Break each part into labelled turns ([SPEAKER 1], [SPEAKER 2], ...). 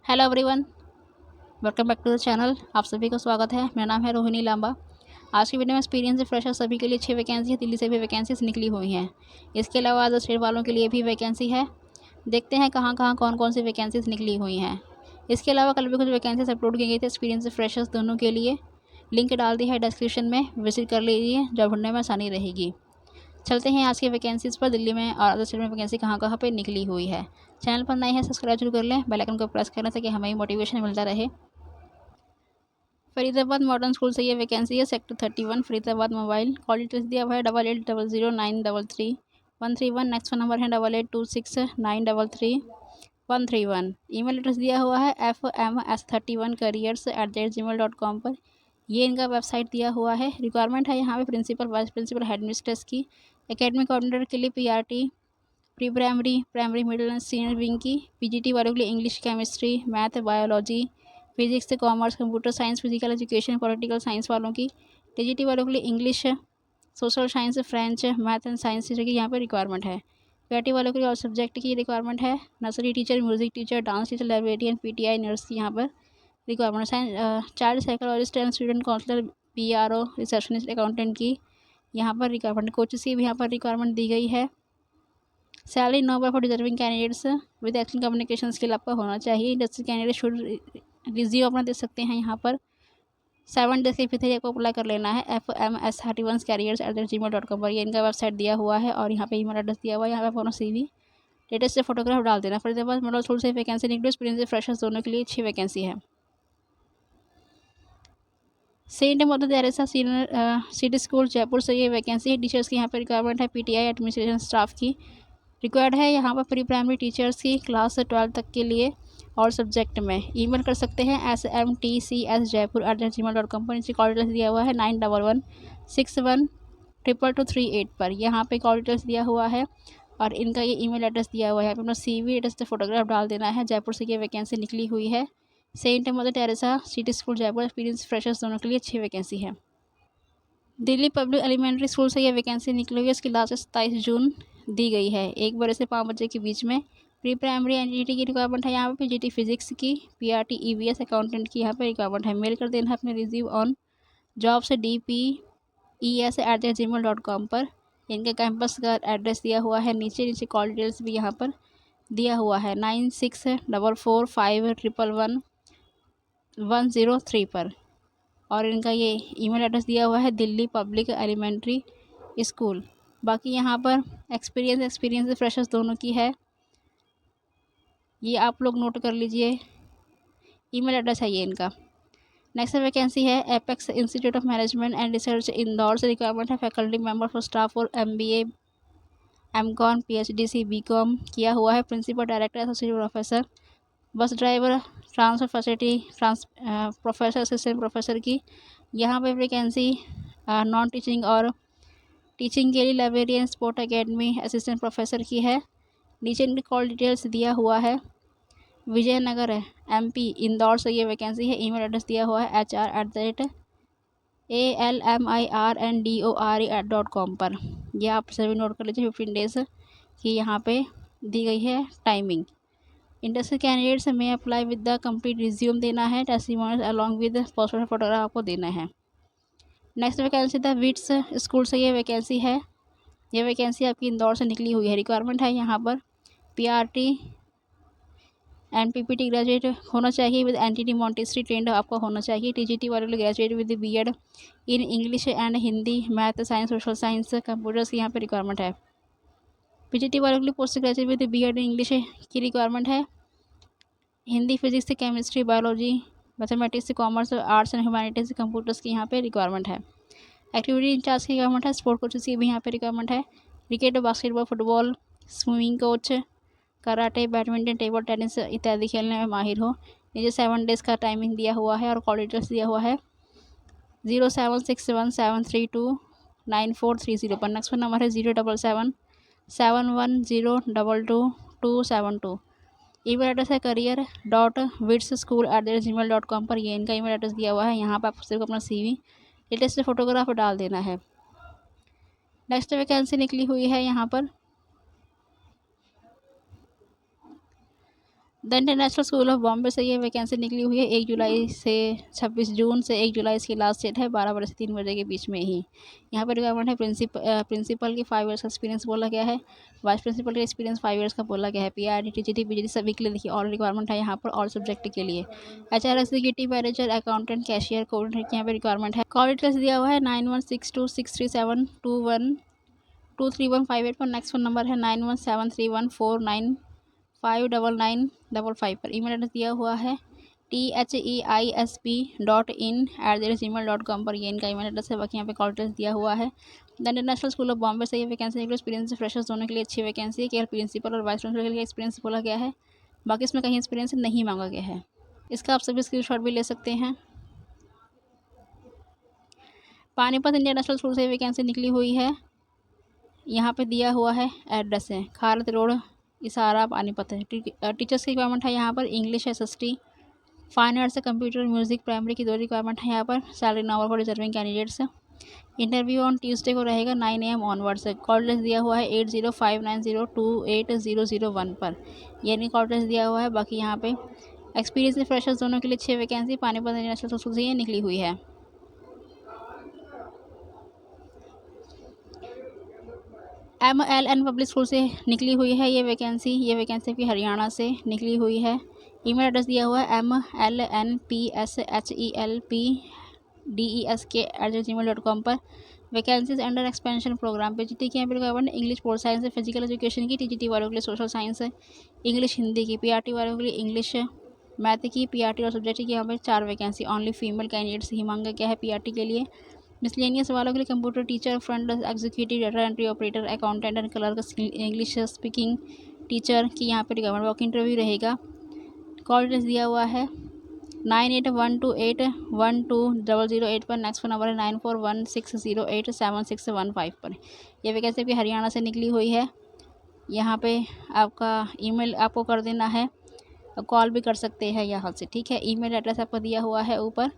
[SPEAKER 1] Hello everyone, welcome back to the channel. आप सभी का स्वागत है। मेरा नाम है रोहिणी लांबा। आज की वीडियो में एक्सपीरियंस फ्रेशर सभी के लिए 6 वैकेंसी है। दिल्ली से भी वैकेंसीज निकली हुई हैं। इसके अलावा अदर स्टेट वालों के लिए भी वैकेंसी है। देखते हैं कहाँ कहाँ कौन कौन सी वैकेंसीज निकली हुई हैं। इसके अलावा कल भी कुछ वैकेंसीज अपलोड की गई थी एक्सपीरियंस फ्रेशर्स दोनों के लिए। लिंक डाल दी है डिस्क्रिप्शन में, विजिट कर लीजिए, जब ढूंढने में आसानी रहेगी। चलते हैं आज की वैकेंसीज़ पर। दिल्ली में और अदर स्टेट में वैकेंसी कहाँ कहाँ पे निकली हुई है। चैनल पर नए हैं सब्सक्राइब जरूर कर लें, बेल आइकन को प्रेस करने ताकि हमें मोटिवेशन मिलता रहे। फरीदाबाद मॉडर्न स्कूल से ये वैकेंसी है। Sector 31 Faridabad mobile. Call details दिया हुआ है 88000933 नेक्स्ट नंबर है 8826933131। ईमेल एड्रेस दिया हुआ है fms31careers@gmail.com पर। ये इनका वेबसाइट दिया हुआ है। रिक्वायरमेंट है यहाँ पे प्रिंसिपल, वाइस प्रिंसिपल, हेडमिस्ट्रेस की। एकेडमिक कोऑर्डिनेटर के लिए PRT, pre primary, primary, middle and senior wing की। PGT वालों के लिए English, chemistry, math, biology, physics, commerce, computer science, physical education, political science वालों की। TGT वालों के लिए English, social science, French, math and science teacher की यहाँ पर रिक्वायरमेंट है। PRT वालों के लिए और सब्जेक्ट की रिक्वायरमेंट है। Nursery teacher, music teacher, dance teacher, librarian, PTI nurse की यहाँ पर requirement. Child psychologist and student counsellor, PRO, receptionist, accountant की यहाँ पर रिक्वायरमेंट। कोचेस की भी यहाँ पर रिक्वायरमेंट दी गई है। Salary noble for deserving candidates with excellent communication skill आपका होना चाहिए। इंडस्ट्री कैंडिडेट शुड रिज्यूम अपना दे सकते हैं यहाँ पर। 7 डेज के भीतर आपको अप्लाई कर लेना है। fms31careers@gmail.com पर। ये इनका वेबसाइट दिया हुआ है और यहाँ पे ईमेल एड्रेस दिया हुआ है। यहाँ पे अपना CV लेटेस्ट से फोटोग्राफ डाल देना। फरीदाबाद मॉडल स्कूल से वैकेंसी निकली। एक्सपीरियंस फ्रेशर्स दोनों के लिए 6 वैकेंसी है। Saint Mother Teresa senior city school Jaipur से ये वैकेंसी है। टीचर्स की यहाँ पर रिक्वायरमेंट है। PTI एडमिनिस्ट्रेशन स्टाफ की रिक्वायर्ड है। यहाँ पर प्री प्राइमरी टीचर्स की क्लास 12 तक के लिए और सब्जेक्ट में। ईमेल कर सकते हैं smtcsjaipur@gmail.com पर। नीचे कॉल डिटेल्स दिया हुआ है 9161222238 पर। यहाँ पे कॉल डिटेल्स दिया हुआ है और इनका ये ईमेल एड्रेस दिया हुआ है। यहाँ पे अपना CV एड्रेस से फोटोग्राफ डाल देना है। जयपुर से ये वैकेंसी निकली हुई है। Saint Mother Teresa city school Jaipur. Experience freshers दोनों के लिए 6 वैकेंसी है। दिल्ली पब्लिक एलिमेंट्री स्कूल से यह वैकेंसी निकली हुई है। इसकी लास्ट 27 जून दी गई है। 1 बजे से 5 बजे के बीच में। प्री प्राइमरी NGT की रिक्वायरमेंट है। यहाँ पे PGT फिजिक्स की, PRT EVS अकाउंटेंट की यहाँ पे रिक्वायरमेंट है। मेल कर देना है अपने रिज्यूम ऑन jobs@dpes@gmail.com पर। इनके कैंपस का एड्रेस दिया हुआ है। नीचे नीचे कॉल डिटेल्स भी यहाँ पर दिया हुआ है 9644511103 पर। और इनका ये ईमेल एड्रेस दिया हुआ है दिल्ली पब्लिक एलिमेंट्री स्कूल। बाकी यहाँ पर एक्सपीरियंस फ्रेशर्स दोनों की है। ये आप लोग नोट कर लीजिए। ईमेल एड्रेस है ये इनका। नेक्स्ट वैकेंसी है Apex institute of management and research Indore से रिक्वायरमेंट है। फैकल्टी मेंबर फॉर स्टाफ और MBA, MCOM, PhD, BCom किया हुआ है। Principal, director, associate professor, bus driver, transfer facility, professor, assistant professor की यहाँ पे वैकेंसी नॉन टीचिंग और टीचिंग के लिए librarian, sport academy, assistant professor की है। नीचे इनकी कॉल डिटेल्स दिया हुआ है। विजयनगर है MP इंदौर से ये वैकेंसी है। ईमेल एड्रेस दिया हुआ है HR@almirndore.com पर। यह आप सभी नोट कर लीजिए। 15 डेज की यहाँ पे दी गई है टाइमिंग। इंडस्ट्री कैंडिडेट्स में apply with the complete resume देना है। Testimonial along with passport photograph आपको देना है। Next vacancy the Wits school से ये वैकेंसी है। ये वैकेंसी आपकी इंदौर से निकली हुई है। रिक्वायरमेंट है यहाँ पर PRT एंड PPT ग्रेजुएट होना चाहिए विद NTT मॉन्टेसरी ट्रेंड आपका होना चाहिए। TGT वाले लोग graduate with B.Ed in English and Hindi, math, science, social science, computers की यहाँ पे रिक्वायरमेंट है। PGT वालों के लिए post graduate with B.Ed English की रिक्वायरमेंट है। Hindi, physics, chemistry, biology, mathematics, commerce, arts and humanities, computers की यहाँ पे रिक्वायरमेंट है। एक्टिविटी इंचार्ज की रिक्वायरमेंट है। स्पोर्ट कोचेस की भी यहाँ पे रिक्वायरमेंट है। Cricket, basketball, football, swimming coach, karate, badminton, table tennis इत्यादि खेलने में माहिर हो। नीचे 7 डेज़ का टाइमिंग दिया हुआ है और कॉल डिटेल्स दिया हुआ है 0761732943 पर। नेक्स्ट नंबर है 07771022272। ईमेल एड्रेस है career.witsschool@gmail.com पर। ये इनका ईमेल एड्रेस दिया हुआ है। यहाँ पर आप सिर्फ अपना CV लेटेस्ट फोटोग्राफ डाल देना है। नेक्स्ट वैकेंसी निकली हुई है यहाँ पर the international school of Bombay से ये वैकेंसी निकली हुई है 1 जुलाई से 26 जून से 1 जुलाई इसकी लास्ट डेट है, 12 बजे से 3 बजे के बीच में ही। यहाँ पर रिक्वायरमेंट है प्रिंसिपल की 5 ईयर्स का एक्सपीरियंस बोला गया है, वाइस प्रिंसिपल का एक्सपीरियंस 5 ईयर्स का बोला गया है। पीआरडी टीजीटी बीजीटी सभी के लिए देखिए और रिक्वायरमेंट है यहाँ पर, और सब्जेक्ट के लिए। HR executive manager, accountant, cashier, coordinator की यहाँ पर रिक्वायरमेंट है। कॉल डिटेल्स दिया हुआ है 91626372123158 पर। नेक्स्ट फोन नंबर है 917314959955 पर। ईमेल एड्रेस दिया हुआ है THEISP.in@gmail.com पर, ये इनका ईमेल एड्रेस है। बाकी यहाँ पे कॉल डिटेल्स दिया हुआ है। The international school of Bombay से ये वैकेंसी निकली, एक्सपीरियंस फ्रेशर्स दोनों के लिए अच्छी वैकेंसी है। केवल प्रिंसिपल और वाइस प्रिंसिपल के लिए एक्सपीरियंस बोला गया है, बाकी इसमें कहीं एक्सपीरियंस नहीं मांगा गया है। इसका आप सभी स्क्रीनशॉट भी ले सकते हैं। पानीपत इंटरनेशनल स्कूल से वैकेंसी निकली हुई है। यहाँ पे दिया हुआ है एड्रेस है खारत रोड, इसारा, पानीपत है। टीचर्स की रिक्वायरमेंट है यहाँ पर English SST, fine arts, computer, music, primary की 2 रिक्वायरमेंट है यहाँ पर। Salary normal for deserving candidates. Interview on Tuesday को रहेगा 9 AM ऑनवर्ड्स। कॉल लिस्ट दिया हुआ है 8059028001 पर, यानी कॉल लिस्ट दिया हुआ है। बाकी यहाँ पे एक्सपीरियंस फ्रेशर्स दोनों के लिए 6 वैकेंसी पानीपत इंटरनेशनल स्कूल से ये निकली हुई है। MLN पब्लिक स्कूल से निकली हुई है ये वैकेंसी भी हरियाणा से निकली हुई है। ईमेल एड्रेस दिया हुआ है MLNPSHELPDESK@gmail.com पर। वैकेंसीज अंडर एक्सपेंशन प्रोग्राम पे जीटी की यहाँ पर requirement English pol science, physical education की टीजीटी वालों के लिए सोशल साइंस, इंग्लिश हिंदी की, पीआरटी वालों के लिए इंग्लिश, मैथ की, पीआरटी और सब्जेक्ट की यहाँ पर 4 वैकेंसी। ऑनली फीमेल कैंडिडेट्स ही मांगा गया है पीआरटी के लिए। मिसलेनियस वालों के लिए computer teacher, front desk executive, data entry operator, accountant and clerk, English speaking teacher की यहाँ पे रिक्वायरमेंट। वॉक इंटरव्यू रहेगा। कॉल डिटेल्स दिया हुआ है 9812812008 पर। नेक्स्ट फोन नंबर है 9416087615 पर। यह वैकेंसी भी हरियाणा से निकली हुई है। यहाँ पे आपका ईमेल आपको कर देना है, कॉल भी कर सकते हैं यहाँ से, ठीक है। ईमेल एड्रेस आपको दिया हुआ है ऊपर,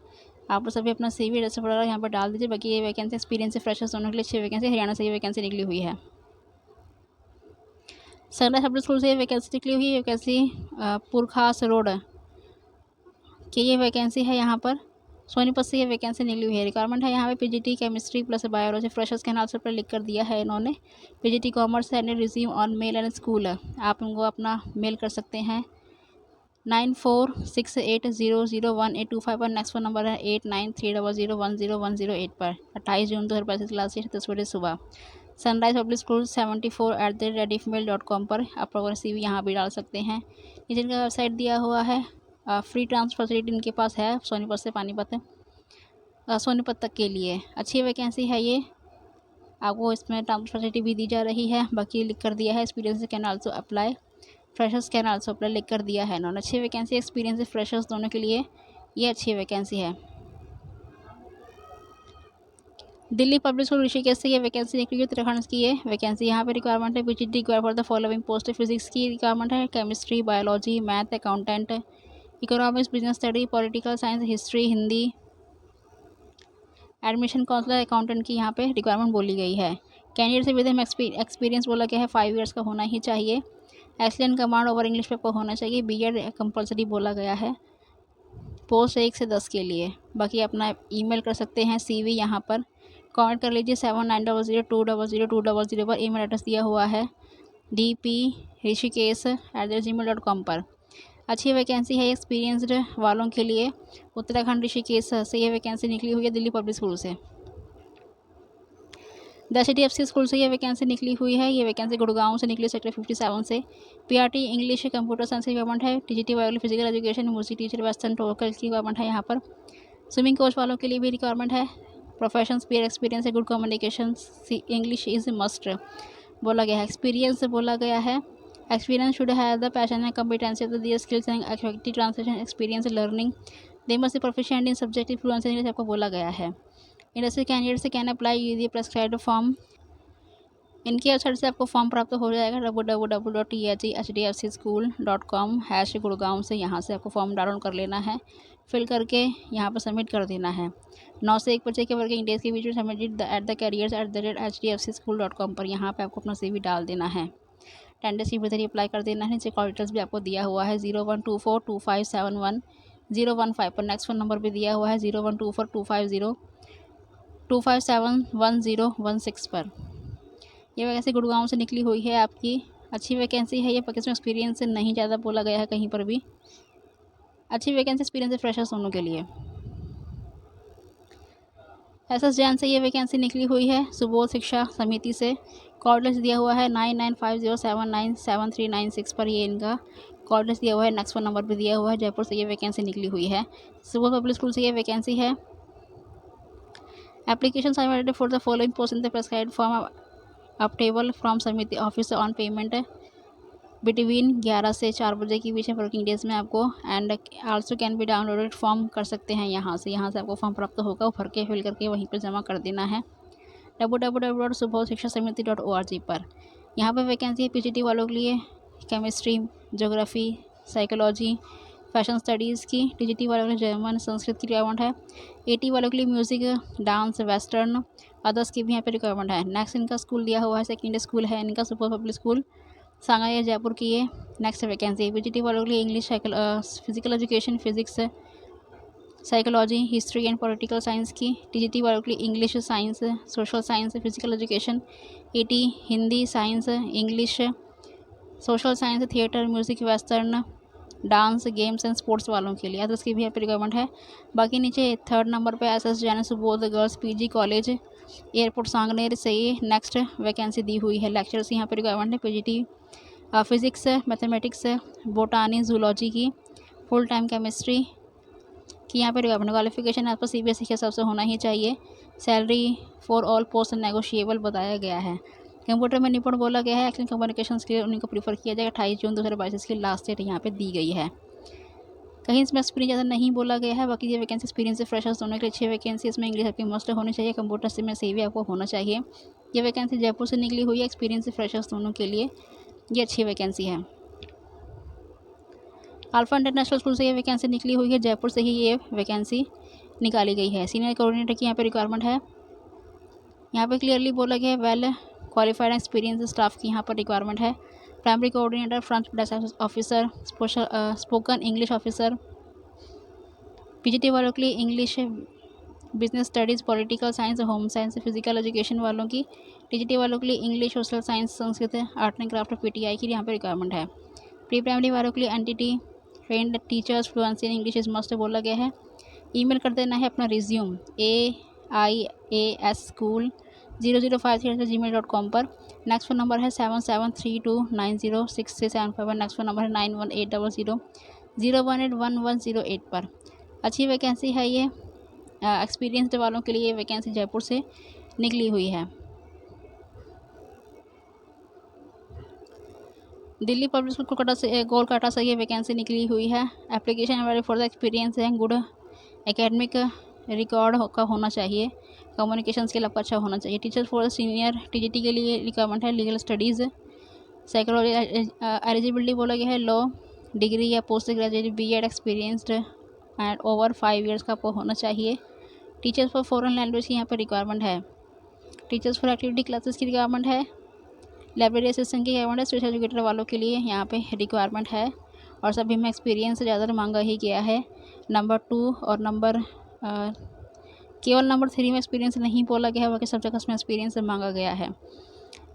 [SPEAKER 1] आप सभी अपना CV एड्रेस वगैरह यहाँ पर डाल दीजिए। बाकी ये वैकेंसी एक्सपीरियंस से फ्रेशर्स दोनों के लिए 6 वैकेंसी हरियाणा से ये वैकेंसी निकली हुई है। सनराइज पब्लिक स्कूल से ये वैकेंसी निकली हुई है। वैकेंसी पुरखास रोड की ये वैकेंसी है यहाँ पर। सोनीपत से ये वैकेंसी निकली हुई है। रिक्वायरमेंट है यहाँ पे PGT chemistry plus biology freshers के नाम से पर लिख कर दिया है इन्होंने। PGT commerce and resume on male and school, आप इनको अपना मेल कर सकते हैं 9468001825 पर। नेक्स्ट फोन नंबर है 8930010108 पर। 28 जून 2025 क्लास 10 बजे सुबह। सनराइज पब्लिक स्कूल 74@redifmail.com पर आप लोगों ने CV यहाँ भी डाल सकते हैं। ये जिनका वेबसाइट दिया हुआ है, फ्री ट्रांसफर फैसिलिटी इनके पास है सोनीपत से पानीपत, सोनीपत तक के लिए। अच्छी वैकेंसी है ये, आपको इसमें ट्रांसफर फैसिलिटी भी दी जा रही है। बाकी लिख कर दिया है experience can also apply, freshers can also apply लिख कर दिया है इन्होंने। अच्छी वैकेंसी एक्सपीरियंस फ्रेशर्स दोनों के लिए ये अच्छी वैकेंसी है। दिल्ली पब्लिक स्कूल ऋषिकेश से ये वैकेंसी निकली है, उत्तराखंड की ये वैकेंसी। यहाँ पे रिक्वायरमेंट है PGT require for the following post. Physics की रिक्वायरमेंट है, chemistry, biology, math, accountant, economics, business study, political science, history, Hindi. Admission counsellor, accountant की यहाँ पे रिक्वायरमेंट बोली गई है। कैंडिडेट से विद एक्सपीरियंस बोला गया है, 5 ईयर्स का होना ही चाहिए। एक्सीलेंट कमांड ओवर इंग्लिश पे आपको होना चाहिए। BEd कंपलसरी बोला गया है। पोस्ट 1 से 10 के लिए। बाकी अपना ईमेल कर सकते हैं CV यहाँ पर, कॉन्टैक्ट कर लीजिए 7900200200 पर। ईमेल एड्रेस दिया हुआ है dprishikesh@gmail.com पर। अच्छी वैकेंसी है एक्सपीरियंसड वालों के लिए। उत्तराखंड ऋषिकेश से ये वैकेंसी निकली हुई है दिल्ली पब्लिक स्कूल से। द HDFC स्कूल से ये वैकेंसी निकली हुई है। ये वैकेंसी गुड़गांव से निकली, सेक्टर 57 से। PRT इंग्लिश, कंप्यूटर साइंस की रिक्वायरमेंट है। TGT biology, physical education, music teacher, western vocal की रिक्वायरमेंट है यहाँ पर। स्विमिंग कोच वालों के लिए भी रिक्वायरमेंट है। प्रोफेशन पेयर एक्सपीरियंस है, good communication, English is must बोला गया है। एक्सपीरियंस बोला गया है, experience should have the passion and competency of the their skills and activity translation experience learning, they must be proficient in subjective fluency English आपको बोला गया है। इंडस्ट्री कैंडिडेट से कैन अप्लाई ये प्रेस्क्राइब्ड फॉर्म, इनकी वेबसाइट से आपको form प्राप्त हो जाएगा www.thechdscschool.com/गुड़गांव से। यहाँ से आपको फॉर्म डाउनलोड कर लेना है, फिल करके यहाँ पर सबमिट कर देना है। 9 से 1 बजे के वर्किंग डेज के बीच में सबमिटेड @thecariers@hdfcschool.com पर। यहाँ पे आपको अपना CV डाल देना है। 10 डेज के भीतर ही अप्लाई कर देना है। नीचे कॉल डिटेल्स भी आपको दिया हुआ है 012425711015 पर। नेक्स्ट फ़ोन नंबर भी दिया हुआ है 012425071016 पर। ये वैकेंसी गुड़गांव से निकली हुई है आपकी। अच्छी वैकेंसी है ये, इसमें एक्सपीरियंस नहीं ज़्यादा बोला गया है कहीं पर भी। अच्छी वैकेंसी एक्सपीरियंस फ्रेशर्स दोनों के लिए। एसएस जैन से ये वैकेंसी निकली हुई है सुबोध शिक्षा समिति से। कॉर्डलेस दिया हुआ है 9950797396 पर। ये इनका कॉर्डलेस दिया हुआ है। नेक्स्ट फ़ोन नंबर भी दिया हुआ है। जयपुर से ये वैकेंसी निकली हुई है। सुबोध पब्लिक स्कूल से ये वैकेंसी है। Application submitted for the following post in the prescribed form obtainable from समिति ऑफिस ऑन पेमेंट बिटवीन 11 से 4 बजे के बीच में वर्किंग डेज में आपको। And also can be downloaded form कर सकते हैं यहाँ से आपको फॉर्म प्राप्त होगा, वो भर के फिल करके वहीं पर जमा कर देना है www.subodhshikshamiti.org पर। यहाँ पर वैकेंसी है पीजीटी वालों के लिए chemistry, geography, psychology, fashion studies की। टीजीटी वालों के लिए जर्मन संस्कृत की रिक्वायरमेंट है। एटी वालों के लिए म्यूज़िक, डांस, वेस्टर्न, अदर्स की भी यहाँ पे रिक्वायरमेंट है। नेक्स्ट इनका स्कूल दिया हुआ है सेकेंडरी स्कूल है इनका सुपर पब्लिक स्कूल सांगाया जयपुर की ये नेक्स्ट वैकेंसी। पीजीटी वालों के लिए English, physical education, physics, psychology, history and political science की। टीजीटी वालों के लिए English, science, social science, physical education. Eighty Hindi, science, English, social science, theatre, music, western, dance, games and sports वालों के लिए। अदर्स की भी यहाँ पे रिक्वायरमेंट है। बाकी नीचे थर्ड नंबर पे SS Jain Subodh girls PG college airport Sanganer से ये नेक्स्ट वैकेंसी दी हुई है। लेक्चर्स यहाँ पे रिक्वायरमेंट है पीजीटी फिज़िक्स, मैथमेटिक्स, बोटानी, जूलॉजी की। फुल टाइम केमिस्ट्री की यहाँ पे रिक्वायरमेंट। क्वालिफिकेशन आपको सीबीएसई के हिसाब से होना ही चाहिए। Salary for all post negotiable बताया गया है। कंप्यूटर में निपुण बोला गया है। एक्सेल कम्युनिकेशन के लिए उन्हीं को प्रीफर किया जाएगा। 28 जून 2022 की लास्ट डेट यहाँ पे दी गई है। कहीं इसमें एक्सपीरियंस ज़्यादा नहीं बोला गया है। बाकी ये वैकेंसी एक्सपीरियंस से फ्रेशर्स दोनों के लिए अच्छी वैकेंसी। इसमें इंग्लिश आपकी मस्ट होनी चाहिए। कंप्यूटर से में से भी आपको होना चाहिए। ये वैकेंसी जयपुर से निकली हुई है। एक्सपीरियंस से फ्रेशर्स दोनों के लिए ये अच्छी वैकेंसी है। अल्फा इंटरनेशनल स्कूल से ये वैकेंसी निकली हुई है। जयपुर से ही ये वैकेंसी निकाली गई है। सीनियर कोऑर्डिनेटर की यहाँ पे रिक्वायरमेंट है। यहाँ पे क्लियरली बोला गया है वेल क्वालिफाइड एक्सपीरियंस स्टाफ की यहाँ पर रिक्वायरमेंट है। Primary coordinator, front desk officer, spoken English officer. PGT वालों के लिए English, business studies, political science, home science, physical education वालों की। टीजीटी वालों के लिए English, social science, Sanskrit, art and craft, PTI की यहाँ पर रिक्वायरमेंट है। प्री प्राइमरी वालों के लिए NTT trained teachers, fluency in English is must बोला गया है। ईमेल कर देना है अपना रिज्यूम aiaschool0053@gmail.com पर। नेक्स्ट फ़ोन नंबर है 7732906675 पर। नेक्स्ट फ़ोन नंबर है 918000181108 पर। अच्छी वैकेंसी है ये। एक्सपीरियंस्ड वालों के लिए वैकेंसी जयपुर से निकली हुई है। दिल्ली पब्लिक स्कूल कोलकाता से ये वैकेंसी निकली हुई है। Application available for the experience है। गुड एकेडमिक रिकॉर्ड का होना चाहिए। कम्युनिकेशन स्किल आपका अच्छा होना चाहिए। टीचर्स फॉर सीनियर टीजीटी के लिए रिक्वायरमेंट है। Legal studies, psychology. एलिजिबिलिटी बोला गया है लॉ डिग्री या post graduate BEd experienced and over 5 years का आपको होना चाहिए। टीचर्स फॉर फॉरेन लैंग्वेज की यहाँ पर रिक्वायरमेंट है। टीचर्स फॉर एक्टिविटी क्लासेस की रिक्वायरमेंट है। लाइब्रेरी असिस्टेंट की रिक्वायरमेंट है। स्पेशल एजुकेटर वालों के लिए यहाँ पे रिक्वायरमेंट है। और सभी में एक्सपीरियंस ज़्यादा मांगा ही गया है। नंबर 2 और केवल नंबर 3 में एक्सपीरियंस नहीं बोला गया है। बाकी सब जगह में एक्सपीरियंस मांगा गया है।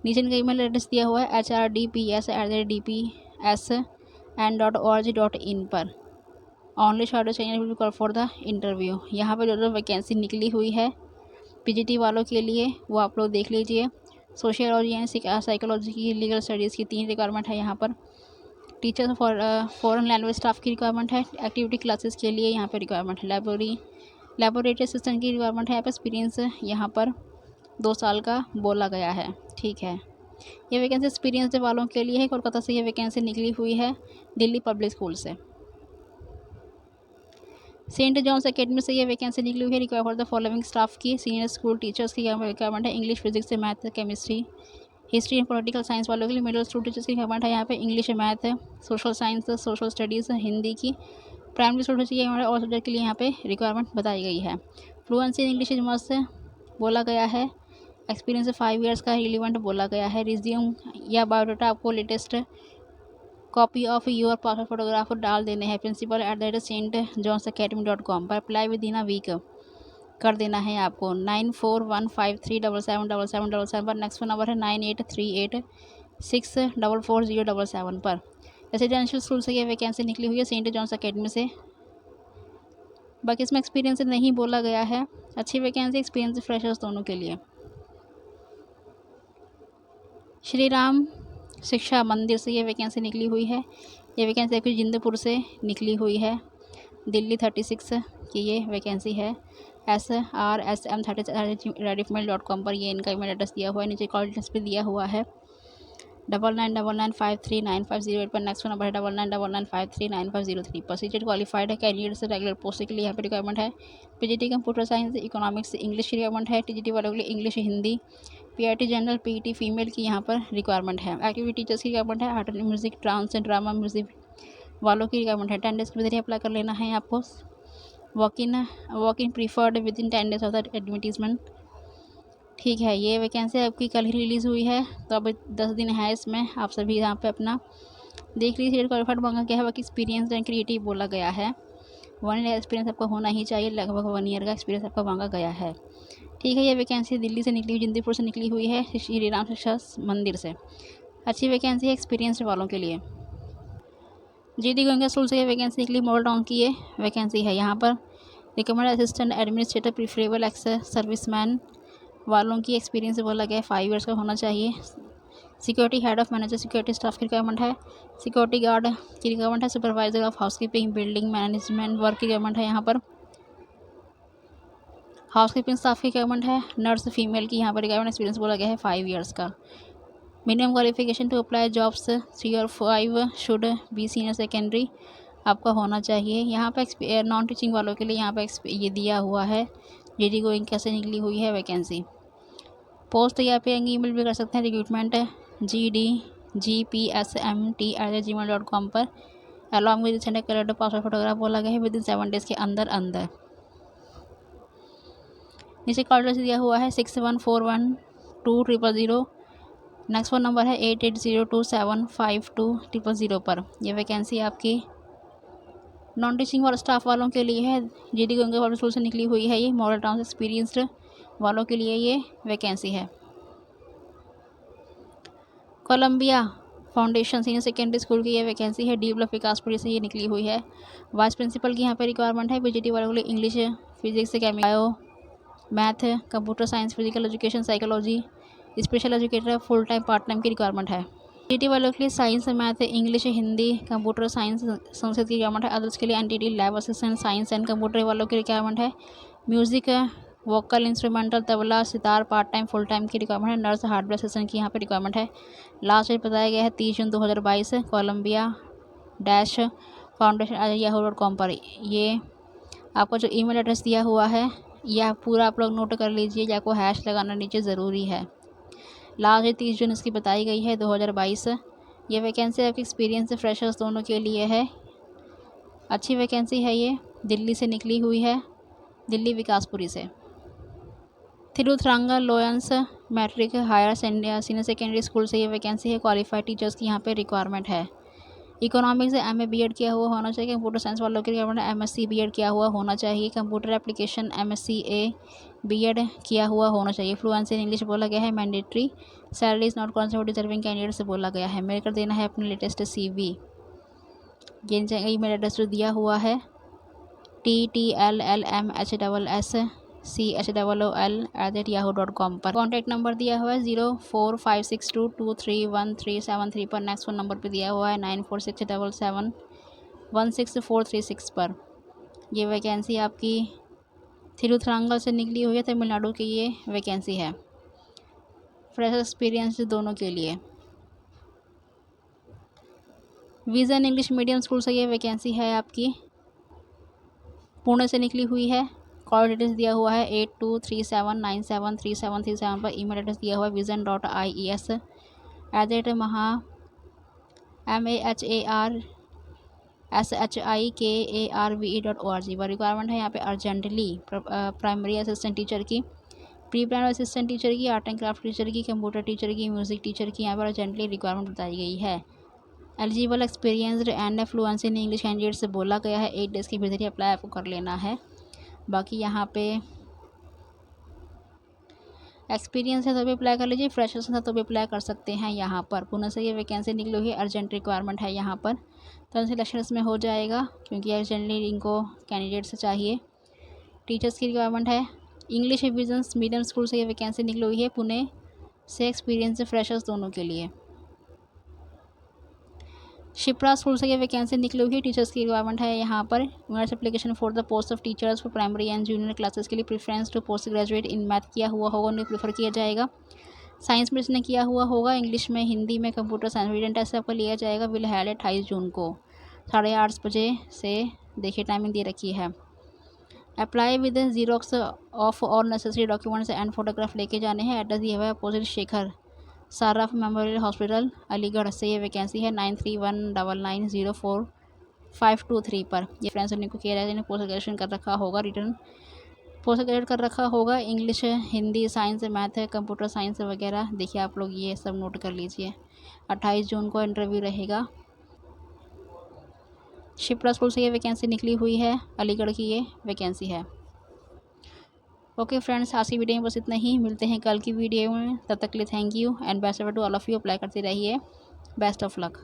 [SPEAKER 1] नीचे इनका ईमेल एड्रेस दिया हुआ है hrdps@dps.org.in पर। Only shortage will be call for the interview. यहाँ पर जो वैकेंसी निकली हुई है पीजीटी वालों के लिए वो आप लोग देख लीजिए। सोशियोलॉजी एंड साइकोलॉजी की, लीगल स्टडीज़ की 3 रिक्वायरमेंट है यहाँ पर। टीचर फॉरेन लैंग्वेज स्टाफ की रिक्वायरमेंट है। एक्टिविटी क्लासेस के लिए यहाँ पर रिक्वायरमेंट है। लेबोरेटरी असिस्टेंट की रिक्वायरमेंट है। यहाँ पर एक्सपीरियंस यहाँ पर 2 साल का बोला गया है। ठीक है, ये वैकेंसी एक्सपीरियंस वालों के लिए है। कोलकाता से ये वैकेंसी निकली हुई है दिल्ली पब्लिक स्कूल से। सेंट जॉन्स एकेडमी से ये वैकेंसी निकली हुई है। Require for the following staff की। सीनियर स्कूल टीचर्स की रिक्वायरमेंट है। English, physics, math, chemistry, history and political science वालों के लिए। मिडिल स्कूल टीचर्स की रिक्वायरमेंट है यहाँ पे। English, math, social science, social studies, Hindi की। प्राइमरी स्कूल टीचर की और सब्जेक्ट के लिए यहाँ पे रिक्वायरमेंट बताई गई है। Fluency in English is must बोला गया है। एक्सपीरियंस 5 ईयर्स का रिलीवेंट बोला गया है। रिज्यूम या बायोडाटा आपको latest copy of your passport photograph डाल देने हैं principal@st.johns.academy.com पर। Apply within a week कर देना है आपको 9415377777 पर। नेक्स्ट नंबर है 9838644077 पर। रेसिडेंशियल स्कूल से ये वैकेंसी निकली हुई है सेंट जॉन्स अकेडमी से। बाकी इसमें एक्सपीरियंस नहीं बोला गया है। अच्छी वैकेंसी एक्सपीरियंस फ्रेशर्स दोनों के लिए। श्री राम शिक्षा मंदिर से ये वैकेंसी निकली हुई है। ये वैकेंसी आपकी जिंदपुर से निकली हुई है, दिल्ली 36 की ये वैकेंसी है। SRSM30@redifmail.com पर ये इनका ईमेल एड्रेस दिया हुआ है। नीचे कॉल डिटेल्स भी दिया हुआ है 9999539508 पर। नेक्स्ट नंबर है 9999539503 पर। सीटेड क्वालिफाइड है कैंडिडेट से रेगुलर पोस्ट के लिए यहाँ पर रिक्वायरमेंट है। PGT computer science, economics, English requirement है। टीजीटी वालों के लिए English, Hindi, PIT general, PET female की यहाँ पर रिक्वायरमेंट है। एक्टिविटी टीचर्स की रिक्वायरमेंट है। Art and music, dance and drama music वालों की रिक्वायरमेंट है। 10 डेज के भीतर अप्लाई कर लेना है आपको। Walk in preferred with in 10 days of the advertisement. ठीक है, ये वैकेंसी आपकी कल ही रिलीज़ हुई है, तो अब 10 दिन है इसमें। आप सभी यहाँ पे अपना देख लीजिए। क्वालिफाइड मांगा गया है, बाकी एक्सपीरियंस एंड क्रिएटिव बोला गया है। 1 ईयर एक्सपीरियंस आपका होना ही चाहिए, लगभग 1 ईयर का एक्सपीरियंस आपका मांगा गया है। ठीक है, ये वैकेंसी दिल्ली से निकली हुई, जिंदपुर से निकली हुई है, श्री राम शिक्षा मंदिर से। अच्छी वैकेंसी है एक्सपीरियंस वालों के लिए। जीडी गोइंगा स्कूल से ये वैकेंसी निकली, मॉडल टाउन की ये वैकेंसी है। यहाँ पर recommend assistant administrator preferable ex serviceman वालों की एक्सपीरियंस बोला गया है, 5 ईयर्स का होना चाहिए। Security head of manager security staff की रिक्वायरमेंट है। सिक्योरिटी गार्ड की रिक्वायरमेंट है। Supervisor of housekeeping, building management work की रिक्वायरमेंट है। यहाँ पर हाउसकीपिंग स्टाफ की रिक्वायरमेंट है। नर्स फीमेल की यहाँ पर रिक्वायरमेंट एक्सपीरियंस बोला गया है 5 ईयर्स का। Minimum qualification to apply jobs 3 और 5 शुड बी सीनियर सेकेंडरी आपका होना चाहिए। यहाँ पर नॉन टीचिंग वालों के लिए यहाँ पर ये दिया हुआ है। जीडी गोइंग कैसे निकली हुई है वैकेंसी। पोस्ट यहाँ पे ईमेल भी कर सकते हैं रिक्रूटमेंट GDGPSMT@gmail.com पर। Along with send colour passport photograph बोला गया है विद इन 7 डेज के अंदर अंदर। नीचे कॉल एड्रेस दिया हुआ है 61412000। नेक्स्ट फ़ोन नंबर है 8802752000 पर। यह वैकेंसी आपकी नॉन टीचिंग वाले स्टाफ वालों के लिए है। जीडी गोइंगा पब्लिक स्कूल से निकली हुई है। ये मॉडल टाउन एक्सपीरियंस्ड वालों के लिए ये वैकेंसी है। Columbia foundation senior secondary school की ये वैकेंसी है। डी ब्लॉक विकासपुरी से ये निकली हुई है। वाइस प्रिंसिपल की यहाँ पे रिक्वायरमेंट है। पीजीटी वालों के लिए English, physics, chemistry, bio, math, computer science, physical education, psychology, special educator, full time part time की रिक्वायरमेंट है। पीजीटी वालों के लिए science, math, English, Hindi, computer science, Sanskrit की रिक्वायरमेंट है। अदर्स के लिए NTT, lab assistant, science and computer वालों की रिक्वायरमेंट है। Music, vocal, instrumental, tabla, sitar part time full time की रिक्वायरमेंट है। नर्स, हार्डवेयर असिस्टेंट की यहाँ पे रिक्वायरमेंट है। लास्ट डेट बताया गया है 30 जून 2022। कोलंबिया-फाउंडेशन@yahoo.com पर। ये आपका जो ईमेल एड्रेस दिया हुआ है यह पूरा आप लोग नोट कर लीजिए, या आपको हैश लगाना नीचे ज़रूरी है। लास्ट डेट 30 जून इसकी बताई गई है 2022। ये वैकेंसी आपके एक्सपीरियंस फ्रेशर्स दोनों के लिए है। अच्छी वैकेंसी है, ये दिल्ली से निकली हुई है, दिल्ली विकासपुरी से। Thirutharangal Lions matric higher senior secondary school से ये वैकेंसी है। क्वालिफाइड टीचर्स की यहाँ पे रिक्वायरमेंट है। इकोनॉमिक्स से MA BEd किया हुआ होना चाहिए। कंप्यूटर साइंस वालों की रिक्वायरमेंट है। MSc BEd किया हुआ होना चाहिए। कंप्यूटर एप्लीकेशन MSc BEd किया हुआ होना चाहिए। फ्लुएंसी इन इंग्लिश बोला गया है, mandatory. Salary is not concept deserving candidate से बोला गया है। मेरे कर देना है अपने लेटेस्ट CV। ये ईमेल एड्रेस जो दिया हुआ है TTLLMHSSCHOOL@yahoo.com पर। कॉन्टैक्ट नंबर दिया हुआ है 0456223137 पर। नेक्स्ट फ़ोन नंबर पे दिया हुआ है 9467716436 पर। ये वैकेंसी आपकी थिरुथरंगल से निकली हुई है, तमिलनाडु की ये वैकेंसी है। फ्रेशर एक्सपीरियंस दोनों के लिए। विज़न इंग्लिश मीडियम स्कूल से ये वैकेंसी है आपकी, पुणे से निकली हुई है। कॉल डिटेल्स दिया हुआ है 8237973737 पर। ईमेल एड्रेस दिया हुआ है vision.ies@mahashikkarve.org पर। रिक्वायरमेंट है यहाँ पे अर्जेंटली प्राइमरी असिस्टेंट टीचर की प्री प्राइमरी असिस्टेंट टीचर की, आर्ट एंड क्राफ्ट टीचर की, कंप्यूटर टीचर की, म्यूज़िक टीचर की यहाँ पर अर्जेंटली रिक्वायरमेंट बताई गई है। Eligible experienced and fluency in English candidate से बोला गया है 8 डेज़ के भीतर ही अप्लाई आपको कर लेना है। बाकी यहाँ पे एक्सपीरियंस है तो भी अप्लाई कर लीजिए, फ्रेशर्स है तो भी अप्लाई कर सकते हैं। यहाँ पर पुणे से ये वैकेंसी निकली हुई है, अर्जेंट रिक्वायरमेंट है यहाँ पर, तो सिलेक्शन इसमें हो जाएगा क्योंकि अर्जेंटली इनको कैंडिडेट से चाहिए। टीचर्स की रिक्वायरमेंट है, इंग्लिश विजन्स मीडियम स्कूल से ये वैकेंसी निकली हुई है पुणे से, एक्सपीरियंस फ्रेशर्स दोनों के लिए। शिप्रा स्कूल से ये वैकेंसी निकली हुई है, टीचर्स की रिक्वायरमेंट है यहाँ पर। Universe application for the post of teachers for primary and junior classes के लिए preference to post graduate in math किया हुआ होगा, उन्हें प्रेफर किया जाएगा। साइंस में इसने किया हुआ होगा, इंग्लिश में, हिंदी में, कंप्यूटर साइंस रीडन टेस्ट आपको लिया जाएगा। विल हेल्ड 28 जून को 8:30 बजे से, देखिए टाइमिंग दे रखी है। अप्लाई विद जीरोक्स ऑफ और नेसेसरी डॉक्यूमेंट्स एंड फोटोग्राफ लेके जाने हैं। एड्रेस दिया हुआ है opposite Shekhar Saraf memorial hospital Aligarh से ये वैकेंसी है 9319904523 पर। ये फ्रेंड्स उन्हीं को किया जाएगा जिन्हें पोस्ट ग्रेजुएशन कर रखा होगा, रिटर्न पोस्ट ग्रेजुएट कर रखा होगा, English, Hindi, science, math, computer science वगैरह। देखिए आप लोग ये सब नोट कर लीजिए। 28 जून को इंटरव्यू रहेगा। शिप्रा स्कूल से ये वैकेंसी निकली हुई है, अलीगढ़ की ये वैकेंसी है। ओके फ्रेंड्स, आज की वीडियो में बस इतना ही, मिलते हैं कल की वीडियो में। तब तक के लिए thank you and best of to all of you. Apply करते रहिए, बेस्ट ऑफ लक।